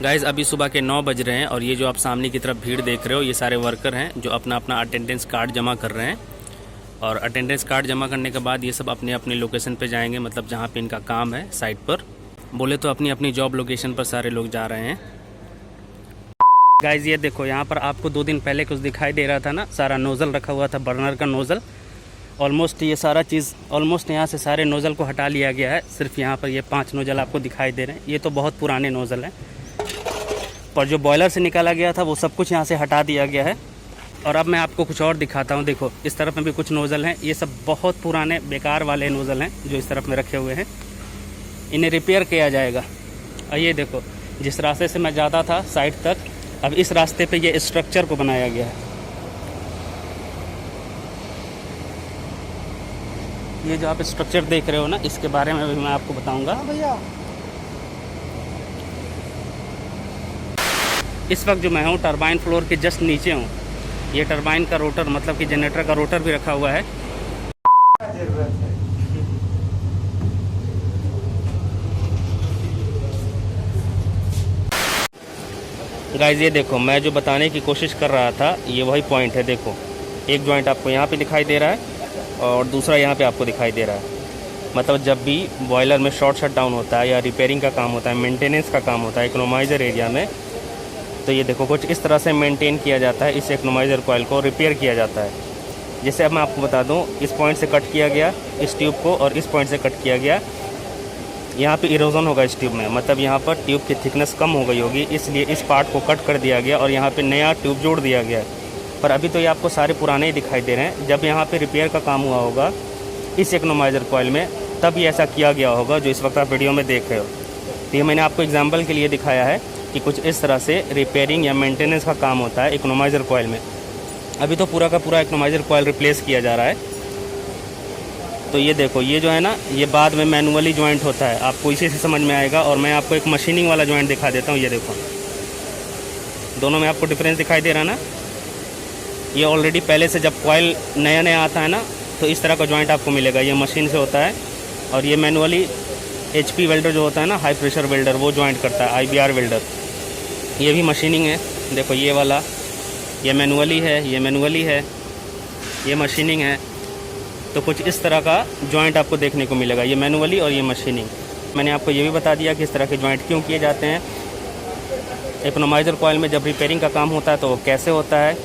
Guys अभी सुबह के 9 बज रहे हैं और ये जो आप सामने की तरफ भीड़ देख रहे हो ये सारे वर्कर हैं जो अपना अपना अटेंडेंस कार्ड जमा कर रहे हैं। और अटेंडेंस कार्ड जमा करने के बाद ये सब अपने अपने लोकेशन पे जाएंगे, मतलब जहाँ पे इनका काम है साइट पर। बोले तो अपनी अपनी जॉब लोकेशन पर सारे लोग जा रहे हैं। गाइज़ ये देखो, यहाँ पर आपको 2 दिन पहले कुछ दिखाई दे रहा था ना, सारा नोज़ल रखा हुआ था, बर्नर का नोज़ल। ऑलमोस्ट ये सारा चीज़ ऑलमोस्ट यहाँ से सारे नोज़ल को हटा लिया गया है। सिर्फ यहाँ पर ये 5 नोज़ल आपको दिखाई दे रहे हैं। ये तो बहुत पुराने नोज़ल हैं, पर जो बॉयलर से निकाला गया था वो सब कुछ यहाँ से हटा दिया गया है। और अब मैं आपको कुछ और दिखाता हूँ। देखो इस तरफ में भी कुछ नोज़ल हैं, ये सब बहुत पुराने बेकार वाले नोज़ल हैं जो इस तरफ में रखे हुए हैं। इन्हें रिपेयर किया जाएगा। और ये देखो, जिस रास्ते से मैं जाता था साइट तक, अब इस रास्ते पे ये स्ट्रक्चर को बनाया गया है। ये जो आप स्ट्रक्चर देख रहे हो ना, इसके बारे में भी मैं आपको बताऊँगा। भैया इस वक्त जो मैं हूँ टरबाइन फ्लोर के जस्ट नीचे हूँ। ये टरबाइन का रोटर, मतलब कि जनरेटर का रोटर भी रखा हुआ है। गाइस ये देखो, मैं जो बताने की कोशिश कर रहा था ये वही पॉइंट है। देखो एक जॉइंट आपको यहाँ पे दिखाई दे रहा है और दूसरा यहाँ पे आपको दिखाई दे रहा है। मतलब जब भी बॉयलर में शॉर्ट शट डाउन होता है या रिपेयरिंग का काम होता है, मेंटेनेंस का काम होता है इकोनोमाइज़र एरिया में, तो ये देखो कुछ इस तरह से मेंटेन किया जाता है। इस इकोनोमाइज़र कॉइल को रिपेयर किया जाता है। जैसे अब मैं आपको बता दूं, इस पॉइंट से कट किया गया इस ट्यूब को और इस पॉइंट से कट किया गया। यहाँ पे इरोजन होगा इस ट्यूब में, मतलब यहाँ पर ट्यूब की थिकनेस कम हो गई होगी, इसलिए इस पार्ट को कट कर दिया गया और यहाँ पे नया ट्यूब जोड़ दिया गया। पर अभी तो ये आपको सारे पुराने ही दिखाई दे रहे हैं। जब यहाँ पे रिपेयर का काम हुआ होगा इस इकोनोमाइज़र कॉइल में, तब ये ऐसा किया गया होगा जो इस वक्त आप वीडियो में देख रहे हो। तो ये मैंने आपको एग्जाम्पल के लिए दिखाया है कि कुछ इस तरह से रिपेयरिंग या मेंटेनेंस का काम होता है इकोनोमाइज़र कॉइल में। अभी तो पूरा का पूरा इकोनोमाइज़र कॉइल रिप्लेस किया जा रहा है। तो ये देखो, ये जो है ना, ये बाद में मैनुअली जॉइंट होता है, आपको इसी से समझ में आएगा। और मैं आपको एक मशीनिंग वाला जॉइंट दिखा देता हूँ। ये देखो, दोनों में आपको डिफरेंस दिखाई दे रहा है ना। ये ऑलरेडी पहले से जब कॉइल नया नया आता है ना, तो इस तरह का जॉइंट आपको मिलेगा। ये मशीन से होता है और ये मैनुअली HP वेल्डर जो होता है ना, हाई प्रेशर वेल्डर, वो जॉइंट करता है, IBR वेल्डर। ये भी मशीनिंग है। देखो ये वाला, ये मैनुअली है, ये मैनुअली है, ये मशीनिंग है। तो कुछ इस तरह का जॉइंट आपको देखने को मिलेगा, ये मैनुअली और ये मशीनिंग। मैंने आपको ये भी बता दिया कि इस तरह के जॉइंट क्यों किए जाते हैं। इकोनोमाइज़र कॉइल में जब रिपेयरिंग का काम होता है तो वो कैसे होता है,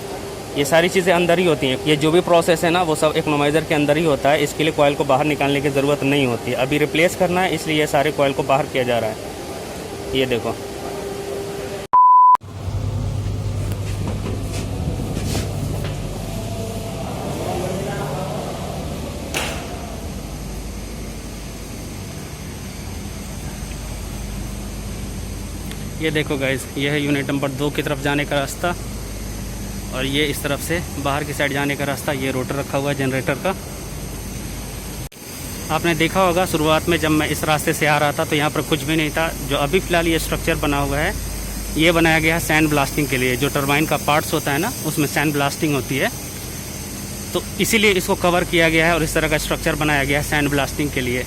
ये सारी चीज़ें अंदर ही होती हैं। ये जो भी प्रोसेस है ना, वो सब इकोनोमाइज़र के अंदर ही होता है। इसके लिए कॉइल को बाहर निकालने की ज़रूरत नहीं होती है। अभी रिप्लेस करना है, इसलिए ये सारे कॉइल को बाहर किया जा रहा है। ये देखो, ये देखो गाइस, ये है यूनिट नंबर 2 की तरफ जाने का रास्ता और ये इस तरफ से बाहर की साइड जाने का रास्ता। ये रोटर रखा हुआ है जनरेटर का। आपने देखा होगा शुरुआत में जब मैं इस रास्ते से आ रहा था तो यहाँ पर कुछ भी नहीं था। जो अभी फ़िलहाल ये स्ट्रक्चर बना हुआ है, ये बनाया गया है सैंड ब्लास्टिंग के लिए। जो टरबाइन का पार्ट्स होता है ना, उसमें सैंड ब्लास्टिंग होती है, तो इसीलिए इसको कवर किया गया है और इस तरह का स्ट्रक्चर बनाया गया है सैंड ब्लास्टिंग के लिए।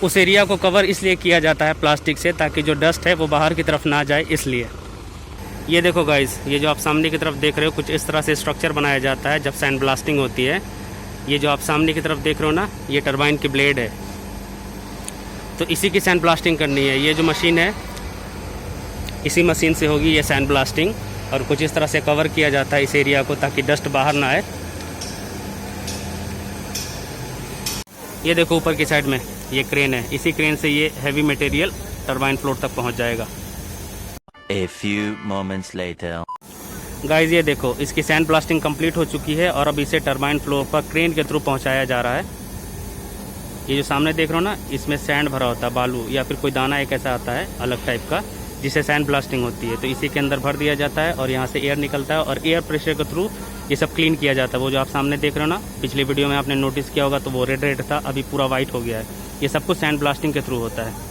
उस एरिया को कवर इसलिए किया जाता है प्लास्टिक से, ताकि जो डस्ट है वो बाहर की तरफ ना जाए, इसलिए। ये देखो गाइस, ये जो आप सामने की तरफ देख रहे हो, कुछ इस तरह से स्ट्रक्चर बनाया जाता है जब सैंड ब्लास्टिंग होती है। ये जो आप सामने की तरफ देख रहे हो ना, ये टरबाइन की ब्लेड है, तो इसी की सैंड ब्लास्टिंग करनी है। ये जो मशीन है, इसी मशीन से होगी ये सैंड ब्लास्टिंग। और कुछ इस तरह से कवर किया जाता है इस एरिया को, ताकि डस्ट बाहर ना आए। ये देखो ऊपर की साइड में ये क्रेन है, इसी क्रेन से ये हैवी मटेरियल टरबाइन फ्लोर तक पहुंच जाएगा। A few moments later. Guys ये देखो, इसकी सैंड ब्लास्टिंग कंप्लीट हो चुकी है और अब इसे टरबाइन फ्लोर पर क्रेन के थ्रू पहुंचाया जा रहा है। ये जो सामने देख रहे हो ना, इसमें सैंड भरा होता है, बालू या फिर कोई दाना एक ऐसा आता है अलग टाइप का, जिसे सैंड ब्लास्टिंग होती है। तो इसी के अंदर भर दिया जाता है और यहाँ से एयर निकलता है और एयर प्रेशर के थ्रू ये सब क्लीन किया जाता है। वो जो आप सामने देख रहे हो ना, पिछली वीडियो में आपने नोटिस किया होगा तो वो रेड रेड था, अभी पूरा वाइट हो गया है। ये सब कुछ सैंड ब्लास्टिंग के थ्रू होता है।